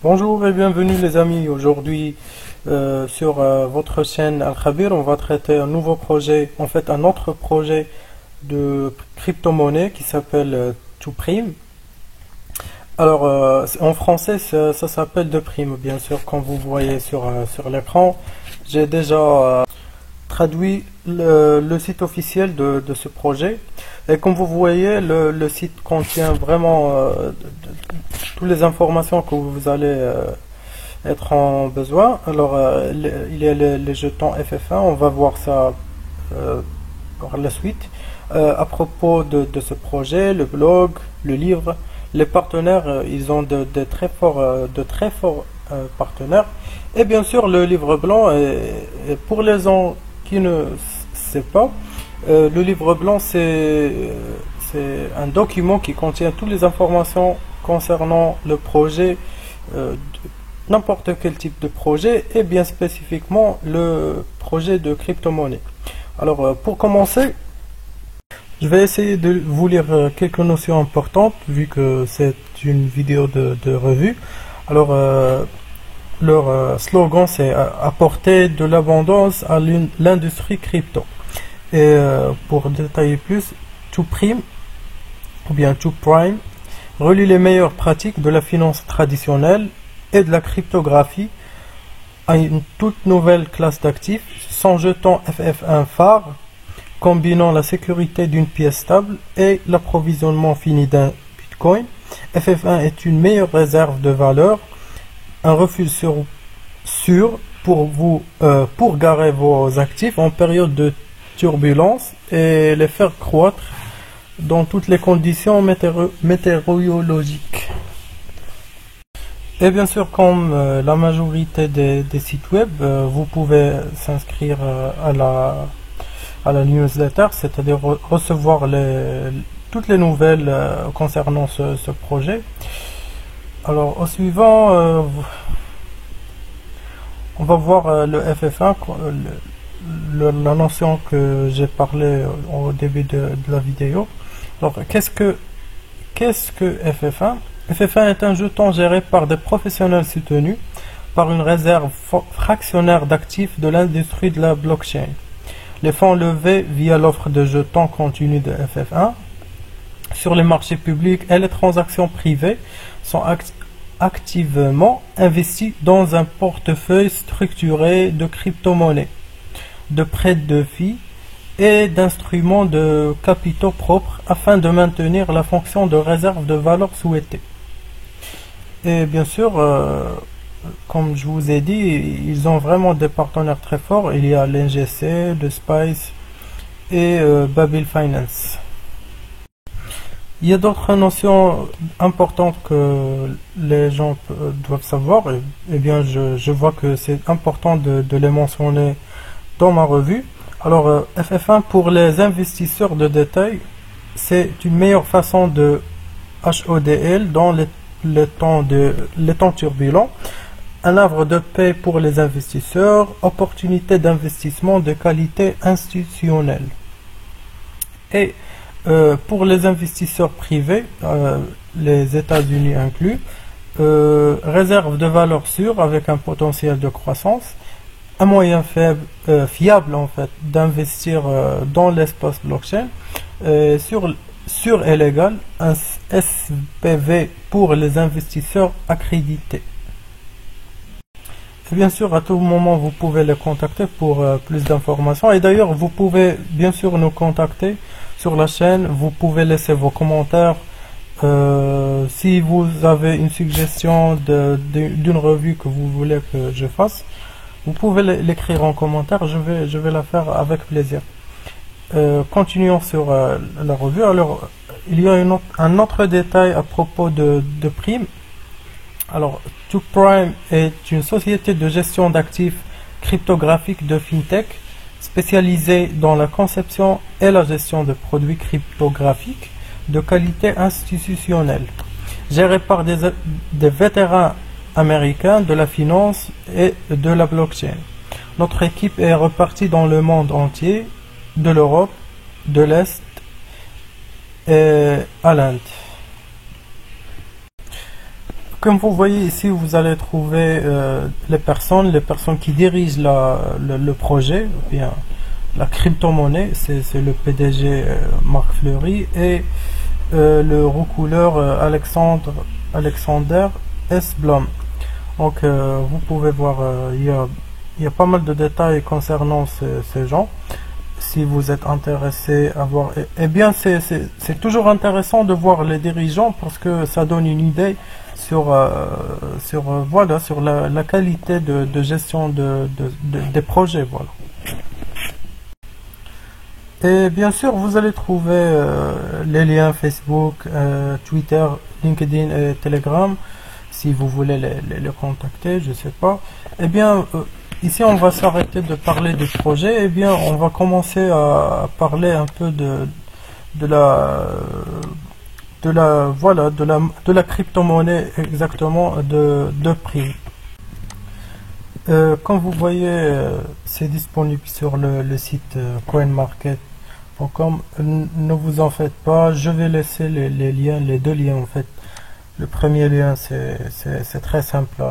Bonjour et bienvenue les amis. Aujourd'hui sur votre chaîne Al-Khabir, on va traiter un nouveau projet, en fait un autre projet de crypto-monnaie qui s'appelle Toprime. Alors en français ça s'appelle de prime, bien sûr, comme vous voyez sur l'écran. J'ai déjà traduit le site officiel de ce projet. Et comme vous voyez, le site contient vraiment toutes les informations que vous allez être en besoin. Alors, il y a les jetons FF1, on va voir ça par la suite. À propos de ce projet, le blog, le livre, les partenaires, ils ont de très forts partenaires. Et bien sûr, le livre blanc, et pour les gens qui ne savent pas, le livre blanc, c'est un document qui contient toutes les informations concernant le projet, n'importe quel type de projet, et bien spécifiquement le projet de crypto-monnaie. Alors, pour commencer, je vais essayer de vous lire quelques notions importantes, vu que c'est une vidéo de revue. Alors, leur slogan, c'est apporter de l'abondance à l'industrie crypto. Et pour détailler plus, Toprime, ou bien Toprime, relie les meilleures pratiques de la finance traditionnelle et de la cryptographie à une toute nouvelle classe d'actifs, sans jeton FF1 phare, combinant la sécurité d'une pièce stable et l'approvisionnement fini d'un Bitcoin. FF1 est une meilleure réserve de valeur, un refuge sûr pour garer vos actifs en période de turbulence et les faire croître dans toutes les conditions météorologiques. Et bien sûr, comme la majorité des sites web, vous pouvez s'inscrire à la newsletter, c'est-à-dire recevoir toutes les nouvelles concernant ce projet. Alors, au suivant, on va voir le FF1, la notion que j'ai parlé au début de la vidéo. Alors, qu'est-ce que FF1? FF1 est un jeton géré par des professionnels soutenus par une réserve fractionnaire d'actifs de l'industrie de la blockchain. Les fonds levés via l'offre de jetons continue de FF1 sur les marchés publics et les transactions privées sont activement investis dans un portefeuille structuré de crypto-monnaies, de prêts de filles et d'instruments de capitaux propres afin de maintenir la fonction de réserve de valeur souhaitée. Et bien sûr, comme je vous ai dit, ils ont vraiment des partenaires très forts. Il y a l'NGC, le Spice et Babil Finance. Il y a d'autres notions importantes que les gens doivent savoir. Et bien, je vois que c'est important de les mentionner dans ma revue. Alors, FF1 pour les investisseurs de détail, c'est une meilleure façon de HODL dans les temps turbulents, un havre de paix pour les investisseurs, opportunité d'investissement de qualité institutionnelle. Et pour les investisseurs privés, les États-Unis inclus, réserve de valeur sûre avec un potentiel de croissance, un moyen fiable en fait d'investir dans l'espace blockchain, sûr et légal, un SPV pour les investisseurs accrédités. Et bien sûr, à tout moment, vous pouvez les contacter pour plus d'informations. Et d'ailleurs, vous pouvez bien sûr nous contacter sur la chaîne. Vous pouvez laisser vos commentaires. Si vous avez une suggestion d'une revue que vous voulez que je fasse, vous pouvez l'écrire en commentaire. Je vais la faire avec plaisir. Continuons sur la revue. Alors, il y a un autre détail à propos de Prime. Alors, Toprime est une société de gestion d'actifs cryptographiques de FinTech spécialisée dans la conception et la gestion de produits cryptographiques de qualité institutionnelle, gérée par des vétérans américains de la finance et de la blockchain. Notre équipe est repartie dans le monde entier, de l'Europe, de l'Est et à l'Inde. comme vous voyez ici, vous allez trouver les personnes qui dirigent le projet, ou bien la crypto-monnaie, c'est le PDG Marc Fleury et le recouleur Alexander S. Blum. Donc vous pouvez voir, il y a pas mal de détails concernant ces gens. Si vous êtes intéressé à voir, eh bien c'est toujours intéressant de voir les dirigeants parce que ça donne une idée sur voilà, sur la qualité de gestion des projets, voilà. Et bien sûr, vous allez trouver les liens Facebook, Twitter, LinkedIn et Telegram si vous voulez les contacter, je sais pas. Eh bien, ici on va s'arrêter de parler du projet. Eh bien, on va commencer à parler un peu de la crypto-monnaie exactement de prix. Comme vous voyez, c'est disponible sur le site coinmarket.com. Ne vous en faites pas, je vais laisser les liens, les deux liens en fait. Le premier lien, c'est très simple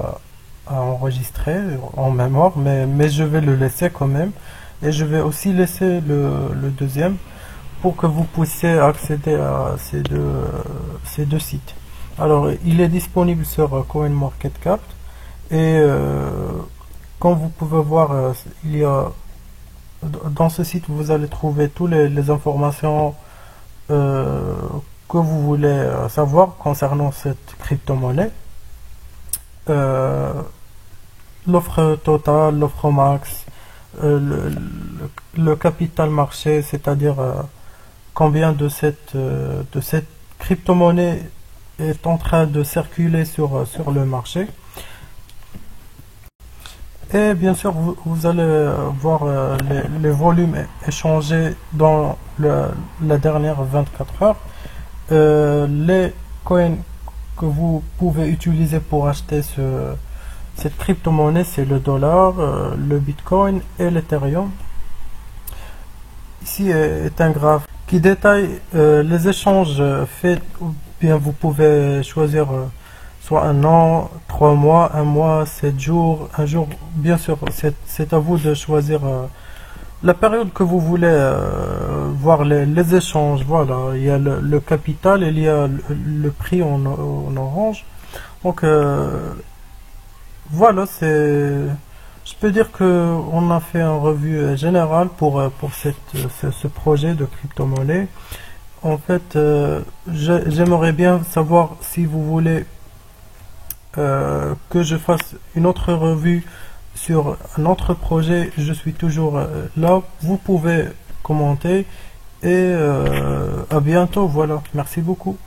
à enregistrer en mémoire, mais je vais le laisser quand même. Et je vais aussi laisser le deuxième pour que vous puissiez accéder à ces deux sites. Alors, il est disponible sur CoinMarketCap et comme vous pouvez voir, il y a dans ce site vous allez trouver toutes les informations que vous voulez savoir concernant cette crypto-monnaie. L'offre totale, l'offre max, le capital marché, c'est-à-dire combien de cette crypto-monnaie est en train de circuler sur le marché. Et bien sûr, vous allez voir les volumes échangés dans la dernière 24 heures. Les coins que vous pouvez utiliser pour acheter cette crypto-monnaie, c'est le dollar, le bitcoin et l'ethereum. Ici est un graphe qui détaille les échanges faits, ou bien vous pouvez choisir soit un an, 3 mois, un mois, 7 jours, un jour. Bien sûr, c'est à vous de choisir la période que vous voulez voir les échanges. Voilà, il y a le capital, il y a le prix en orange. Donc voilà, je peux dire que on a fait une revue générale pour ce projet de crypto-monnaie. En fait, j'aimerais bien savoir si vous voulez que je fasse une autre revue sur un autre projet. Je suis toujours là. Vous pouvez commenter et à bientôt. Voilà, merci beaucoup.